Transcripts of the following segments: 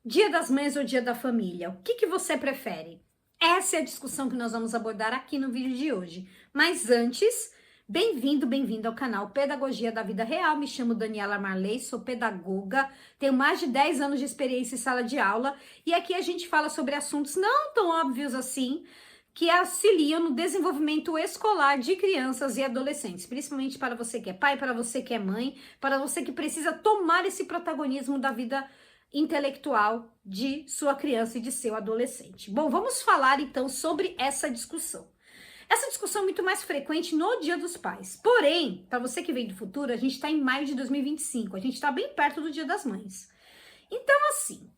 Dia das Mães ou Dia da Família? O que você prefere? Essa é a discussão que nós vamos abordar aqui no vídeo de hoje. Mas antes, bem-vindo ao canal Pedagogia da Vida Real. Me chamo Daniela Marley, sou pedagoga, tenho mais de 10 anos de experiência em sala de aula e aqui a gente fala sobre assuntos não tão óbvios assim, que auxiliam no desenvolvimento escolar de crianças e adolescentes, principalmente para você que é pai, para você que é mãe, para você que precisa tomar esse protagonismo da vida intelectual de sua criança e de seu adolescente. Bom, vamos falar então sobre essa discussão. Essa discussão é muito mais frequente no Dia dos Pais. Porém, para você que vem do futuro, a gente está em maio de 2025, a gente está bem perto do Dia das Mães. Então, assim,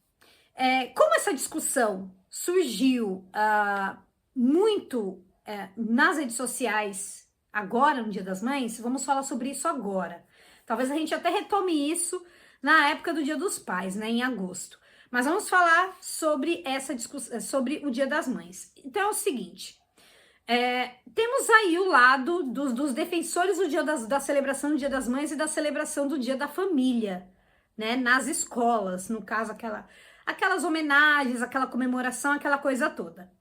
como essa discussão surgiu muito nas redes sociais agora, no Dia das Mães, vamos falar sobre isso agora. Talvez a gente até retome isso na época do Dia dos Pais, né, em agosto. Mas vamos falar sobre essa discussão, sobre o Dia das Mães. Então é o seguinte, temos aí o lado dos defensores do da celebração do Dia das Mães e da celebração do Dia da Família, né, nas escolas, no caso aquelas homenagens, aquela comemoração, aquela coisa toda.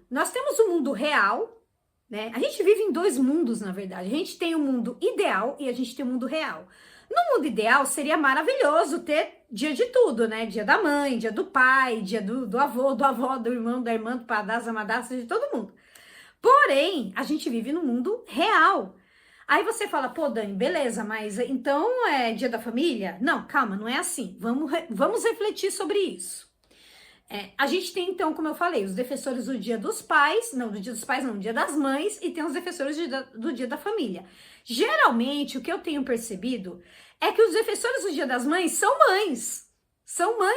Nós temos o mundo real, né? A gente vive em dois mundos, na verdade. A gente tem o mundo ideal e a gente tem o mundo real. No mundo ideal, seria maravilhoso ter dia de tudo, né? Dia da mãe, dia do pai, dia do avô, do avó, do irmão, da irmã, do padrasto, da madrasta, de todo mundo. Porém, a gente vive no mundo real. Aí você fala, pô, Dani, beleza, mas então é dia da família? Não, calma, não é assim. Vamos refletir sobre isso. A gente tem, então, como eu falei, os defensores do Dia dos Pais, não, do Dia dos Pais não, do Dia das Mães, e tem os defensores do Dia da Família. Geralmente, o que eu tenho percebido é que os defensores do Dia das Mães são mães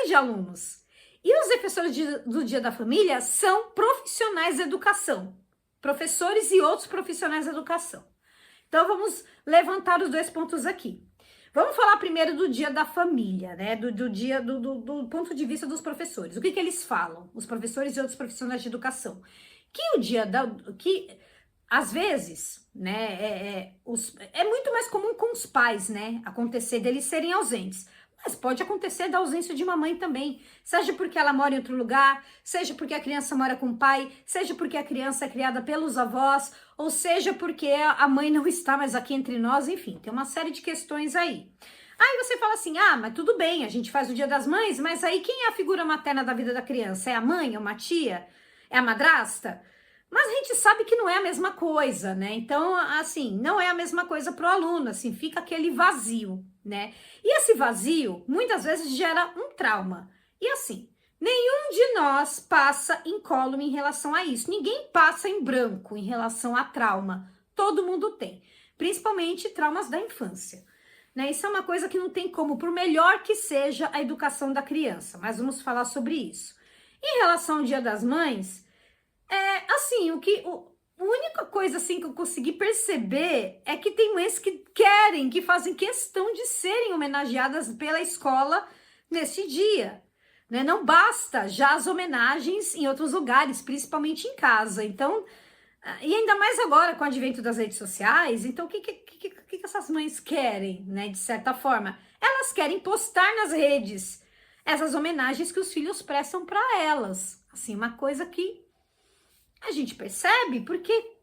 de alunos. E os defensores do Dia da Família são profissionais da educação, professores e outros profissionais da educação. Então, vamos levantar os dois pontos aqui. Vamos falar primeiro do Dia da Família, né? Do ponto de vista dos professores. O que eles falam, os professores e outros profissionais de educação? Que às vezes, né, é muito mais comum com os pais, né, acontecer deles serem ausentes. Mas pode acontecer da ausência de uma mãe também, seja porque ela mora em outro lugar, seja porque a criança mora com o pai, seja porque a criança é criada pelos avós, ou seja porque a mãe não está mais aqui entre nós, enfim, tem uma série de questões aí. Aí você fala assim, mas tudo bem, a gente faz o Dia das Mães, mas aí quem é a figura materna da vida da criança? É a mãe, é uma tia? É a madrasta? Mas a gente sabe que não é a mesma coisa, né? Então, assim, não é a mesma coisa para o aluno, assim, fica aquele vazio, né? E esse vazio, muitas vezes, gera um trauma. E assim, nenhum de nós passa incólume em relação a isso. Ninguém passa em branco em relação a trauma. Todo mundo tem, principalmente traumas da infância, né? Isso é uma coisa que não tem como, por melhor que seja a educação da criança, mas vamos falar sobre isso. Em relação ao Dia das Mães, assim, a única coisa assim que eu consegui perceber é que tem mães que fazem questão de serem homenageadas pela escola nesse dia, né? Não basta já as homenagens em outros lugares, principalmente em casa. Então, e ainda mais agora com o advento das redes sociais, então o que essas mães querem, né? De certa forma, elas querem postar nas redes essas homenagens que os filhos prestam para elas. Assim, uma coisa que a gente percebe porque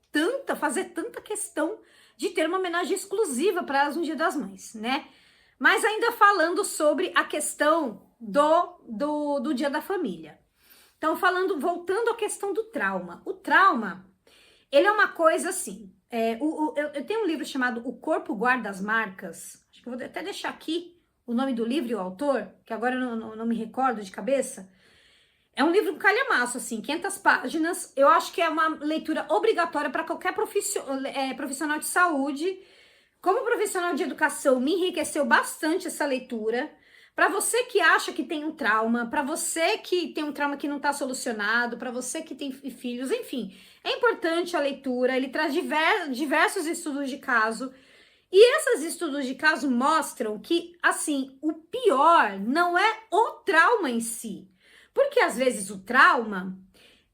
fazer tanta questão de ter uma homenagem exclusiva para elas no Dia das Mães, né? Mas ainda falando sobre a questão do Dia da Família. Então, voltando à questão do trauma. O trauma, ele é uma coisa assim, eu tenho um livro chamado O Corpo Guarda as Marcas, acho que eu vou até deixar aqui o nome do livro e o autor, que agora eu não me recordo de cabeça. É um livro calhamaço, assim, 500 páginas. Eu acho que é uma leitura obrigatória para qualquer profissional de saúde. Como profissional de educação, me enriqueceu bastante essa leitura. Para você que acha que tem um trauma, para você que tem um trauma que não está solucionado, para você que tem filhos, enfim. É importante a leitura, ele traz diversos estudos de caso. E esses estudos de caso mostram que, assim, o pior não é o trauma em si. Porque às vezes o trauma,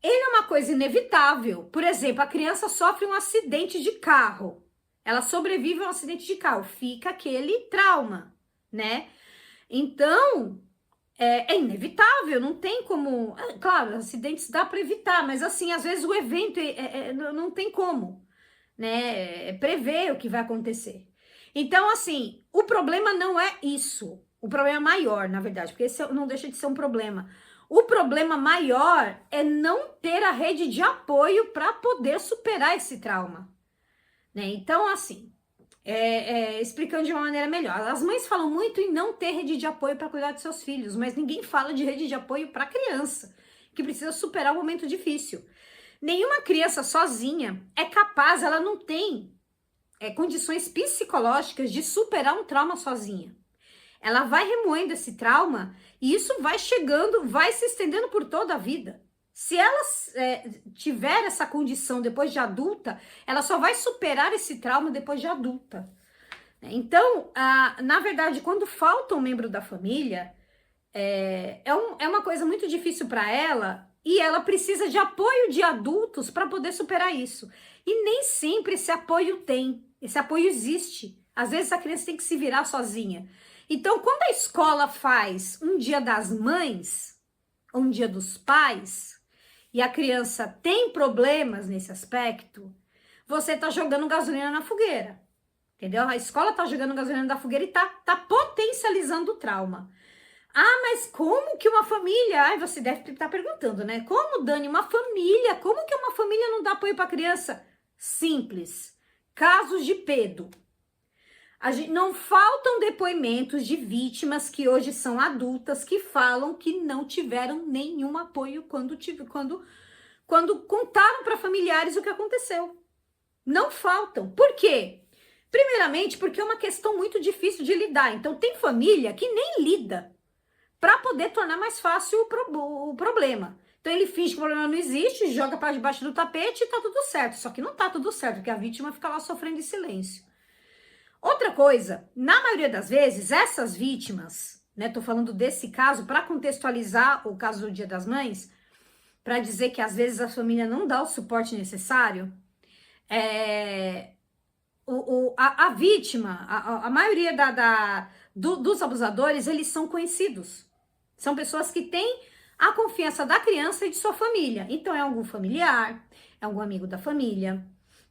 ele é uma coisa inevitável. Por exemplo, a criança sofre um acidente de carro. Ela sobrevive a um acidente de carro. Fica aquele trauma, né? Então, é inevitável, não tem como... Claro, acidentes dá para evitar, mas assim, às vezes o evento não tem como, né, prever o que vai acontecer. Então, assim, o problema não é isso. O problema maior, na verdade, porque esse não deixa de ser um problema. O problema maior é não ter a rede de apoio para poder superar esse trauma, né? Então, assim, explicando de uma maneira melhor, as mães falam muito em não ter rede de apoio para cuidar de seus filhos, mas ninguém fala de rede de apoio para a criança, que precisa superar um momento difícil. Nenhuma criança sozinha é capaz, ela não tem condições psicológicas de superar um trauma sozinha. Ela vai remoendo esse trauma e isso vai chegando, vai se estendendo por toda a vida. Se ela tiver essa condição depois de adulta, ela só vai superar esse trauma depois de adulta. Então, na verdade, quando falta um membro da família, é uma coisa muito difícil para ela e ela precisa de apoio de adultos para poder superar isso. E nem sempre esse apoio esse apoio existe. Às vezes a criança tem que se virar sozinha. Então, quando a escola faz um dia das mães, ou um dia dos pais, e a criança tem problemas nesse aspecto, você tá jogando gasolina na fogueira, entendeu? A escola tá jogando gasolina na fogueira e tá potencializando o trauma. Ah, mas como que uma família... Ai, você deve estar perguntando, né? Como, Dani, uma família... Como que uma família não dá apoio para a criança? Simples. Casos de pedo. Não faltam depoimentos de vítimas que hoje são adultas que falam que não tiveram nenhum apoio quando contaram para familiares o que aconteceu. Não faltam. Por quê? Primeiramente, porque é uma questão muito difícil de lidar. Então, tem família que nem lida para poder tornar mais fácil o problema. Então, ele finge que o problema não existe, joga para debaixo do tapete e tá tudo certo. Só que não tá tudo certo, porque a vítima fica lá sofrendo em silêncio. Outra coisa, na maioria das vezes, essas vítimas, né, tô falando desse caso para contextualizar o caso do Dia das Mães, para dizer que às vezes a família não dá o suporte necessário, a vítima, a maioria dos abusadores, eles são conhecidos. São pessoas que têm a confiança da criança e de sua família. Então, é algum familiar, é algum amigo da família,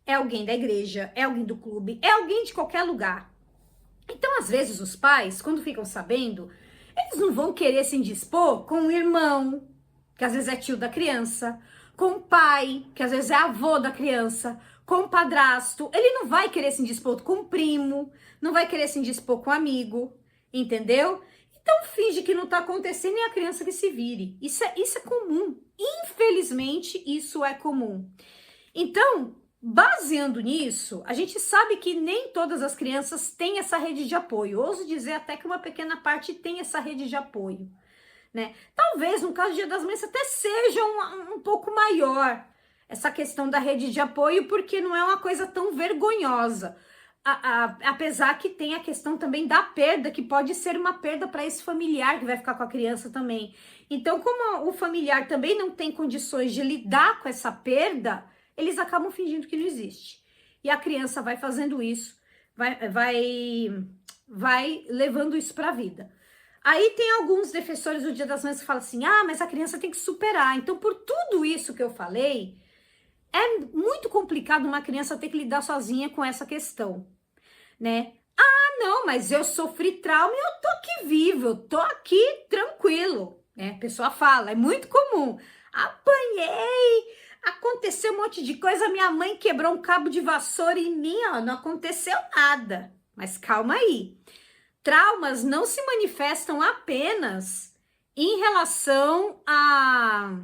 é alguém da igreja, é alguém do clube, é alguém de qualquer lugar. Então, às vezes, os pais, quando ficam sabendo, eles não vão querer se indispor com o irmão, que às vezes é tio da criança, com o pai, que às vezes é avô da criança, com o padrasto. Ele não vai querer se indispor com o primo, não vai querer se indispor com o amigo, entendeu? Então, finge que não tá acontecendo e a criança que se vire. Isso é comum. Infelizmente, isso é comum. Então, baseando nisso, a gente sabe que nem todas as crianças têm essa rede de apoio. Ouso dizer até que uma pequena parte tem essa rede de apoio, né? Talvez, no caso do Dia das Mães, até seja um pouco maior essa questão da rede de apoio, porque não é uma coisa tão vergonhosa. Apesar que tem a questão também da perda, que pode ser uma perda para esse familiar que vai ficar com a criança também. Então, como o familiar também não tem condições de lidar com essa perda, eles acabam fingindo que não existe. E a criança vai fazendo isso, vai levando isso para a vida. Aí tem alguns defensores do Dia das Mães que falam assim, mas a criança tem que superar. Então, por tudo isso que eu falei, é muito complicado uma criança ter que lidar sozinha com essa questão, né? Não, mas eu sofri trauma e eu tô aqui vivo, eu tô aqui tranquilo, né? A pessoa fala, é muito comum. Apanhei, aconteceu um monte de coisa, minha mãe quebrou um cabo de vassoura em mim, não aconteceu nada. Mas calma aí. Traumas não se manifestam apenas em relação a...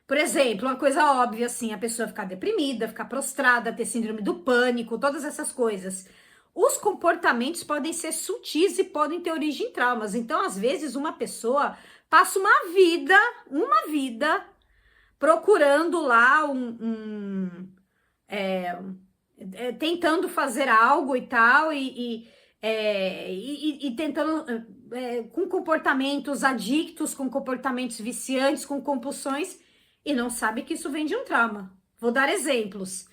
Por exemplo, uma coisa óbvia, assim, a pessoa ficar deprimida, ficar prostrada, ter síndrome do pânico, todas essas coisas. Os comportamentos podem ser sutis e podem ter origem em traumas. Então, às vezes, uma pessoa passa uma vida procurando lá tentando fazer algo e tal, e tentando com comportamentos adictos, com comportamentos viciantes, com compulsões, e não sabe que isso vem de um trauma. Vou dar exemplos.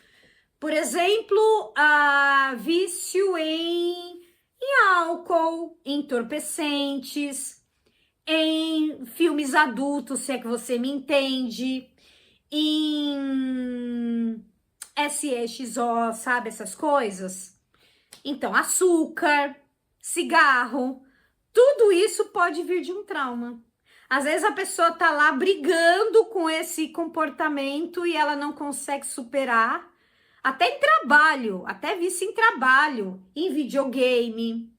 Por exemplo, vício em Álcool, entorpecentes, em filmes adultos, se é que você me entende, em SEXO, sabe, essas coisas? Então, açúcar, cigarro, tudo isso pode vir de um trauma. Às vezes a pessoa tá lá brigando com esse comportamento e ela não consegue superar. Até em trabalho, até vício em trabalho, em videogame.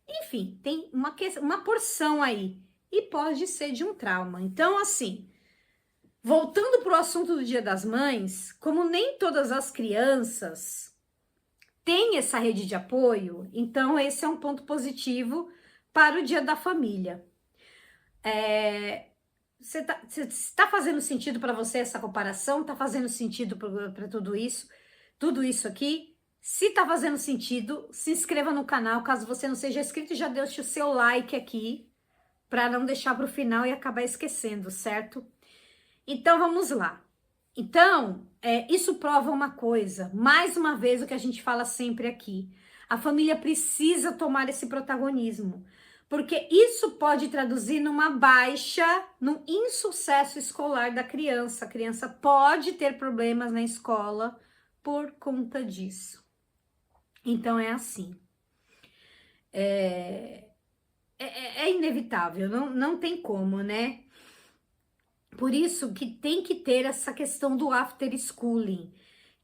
Enfim, tem uma porção aí. E pode ser de um trauma. Então, assim, voltando para o assunto do Dia das Mães, como nem todas as crianças têm essa rede de apoio, então esse é um ponto positivo para o Dia da Família. Tá fazendo sentido para você essa comparação? Tá fazendo sentido para tudo isso? Tudo isso aqui? Se tá fazendo sentido, se inscreva no canal, caso você não seja inscrito, já deixe o seu like aqui, para não deixar para o final e acabar esquecendo, certo? Então, vamos lá. Então, isso prova uma coisa, mais uma vez o que a gente fala sempre aqui, a família precisa tomar esse protagonismo, porque isso pode traduzir numa baixa, num insucesso escolar da criança. A criança pode ter problemas na escola por conta disso. Então, é assim. É inevitável, não tem como, né? Por isso que tem que ter essa questão do after schooling,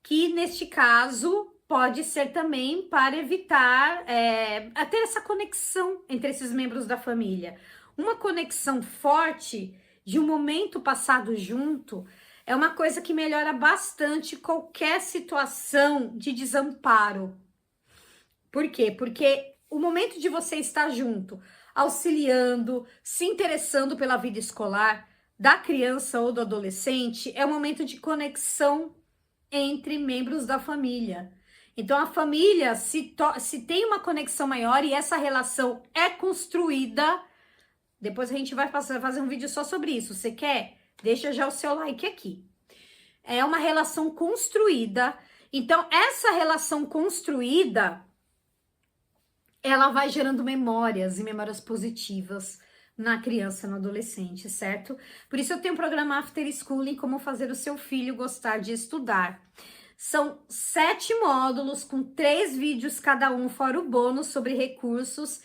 que neste caso pode ser também para evitar ter essa conexão entre esses membros da família. Uma conexão forte de um momento passado junto é uma coisa que melhora bastante qualquer situação de desamparo. Por quê? Porque o momento de você estar junto, auxiliando, se interessando pela vida escolar da criança ou do adolescente, é um momento de conexão entre membros da família. Então, a família, se tem uma conexão maior e essa relação é construída, depois a gente vai fazer um vídeo só sobre isso. Você quer? Deixa já o seu like aqui. É uma relação construída. Então, essa relação construída, ela vai gerando memórias e memórias positivas na criança, no adolescente, certo? Por isso eu tenho um programa After Schooling, como fazer o seu filho gostar de estudar. São 7 módulos com 3 vídeos cada um, fora o bônus sobre recursos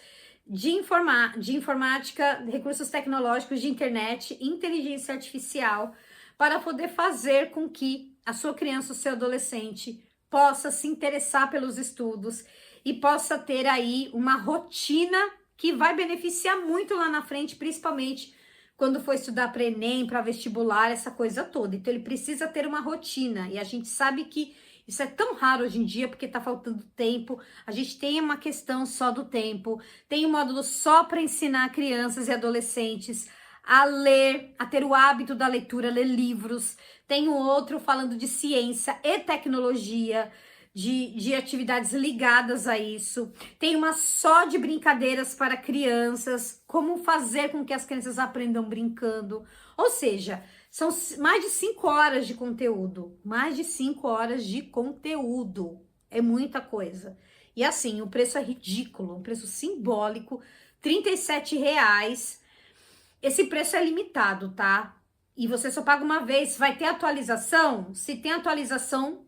de informática, recursos tecnológicos de internet, inteligência artificial, para poder fazer com que a sua criança, o seu adolescente, possa se interessar pelos estudos e possa ter aí uma rotina que vai beneficiar muito lá na frente, principalmente quando for estudar para Enem, para vestibular, essa coisa toda. Então, ele precisa ter uma rotina. E a gente sabe que isso é tão raro hoje em dia, porque tá faltando tempo. A gente tem uma questão só do tempo. Tem um módulo só para ensinar crianças e adolescentes a ler, a ter o hábito da leitura, ler livros. Tem um outro falando de ciência e tecnologia, de atividades ligadas a isso. Tem uma só de brincadeiras para crianças, como fazer com que as crianças aprendam brincando. Ou seja, são mais de 5 horas de conteúdo. Mais de 5 horas de conteúdo. É muita coisa. E assim, o preço é ridículo, um preço simbólico, R$37. Esse preço é limitado, tá? E você só paga uma vez. Vai ter atualização? Se tem atualização,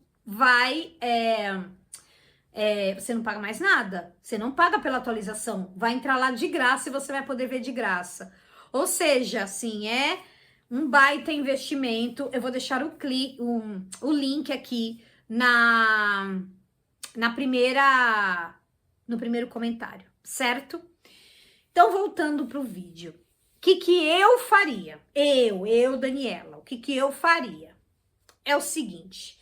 você não paga mais nada. Você não paga pela atualização. Vai entrar lá de graça e você vai poder ver de graça. Ou seja, assim, é um baita investimento. Eu vou deixar o link aqui no primeiro comentário, certo? Então, voltando pro vídeo. O que eu faria? Daniela, o que eu faria? É o seguinte...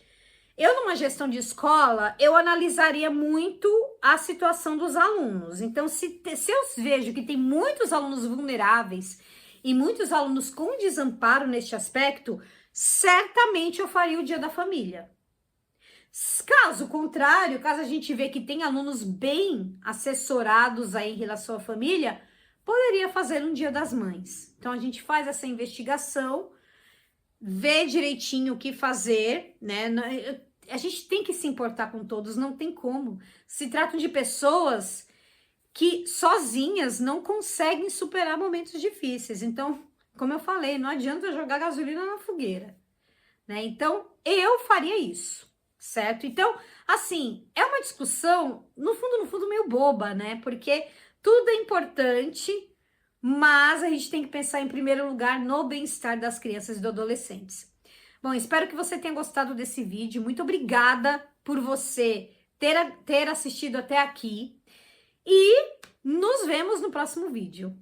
Eu, numa gestão de escola, eu analisaria muito a situação dos alunos. Então, se eu vejo que tem muitos alunos vulneráveis e muitos alunos com desamparo neste aspecto, certamente eu faria o Dia da Família. Caso contrário, caso a gente vê que tem alunos bem assessorados aí em relação à família, poderia fazer um Dia das Mães. Então, a gente faz essa investigação, vê direitinho o que fazer, né? A gente tem que se importar com todos, não tem como. Se tratam de pessoas que sozinhas não conseguem superar momentos difíceis. Então, como eu falei, não adianta jogar gasolina na fogueira, né? Então, eu faria isso, certo? Então, assim, é uma discussão, no fundo, meio boba, né? Porque tudo é importante, mas a gente tem que pensar em primeiro lugar no bem-estar das crianças e dos adolescentes. Bom, espero que você tenha gostado desse vídeo. Muito obrigada por você ter assistido até aqui. E nos vemos no próximo vídeo.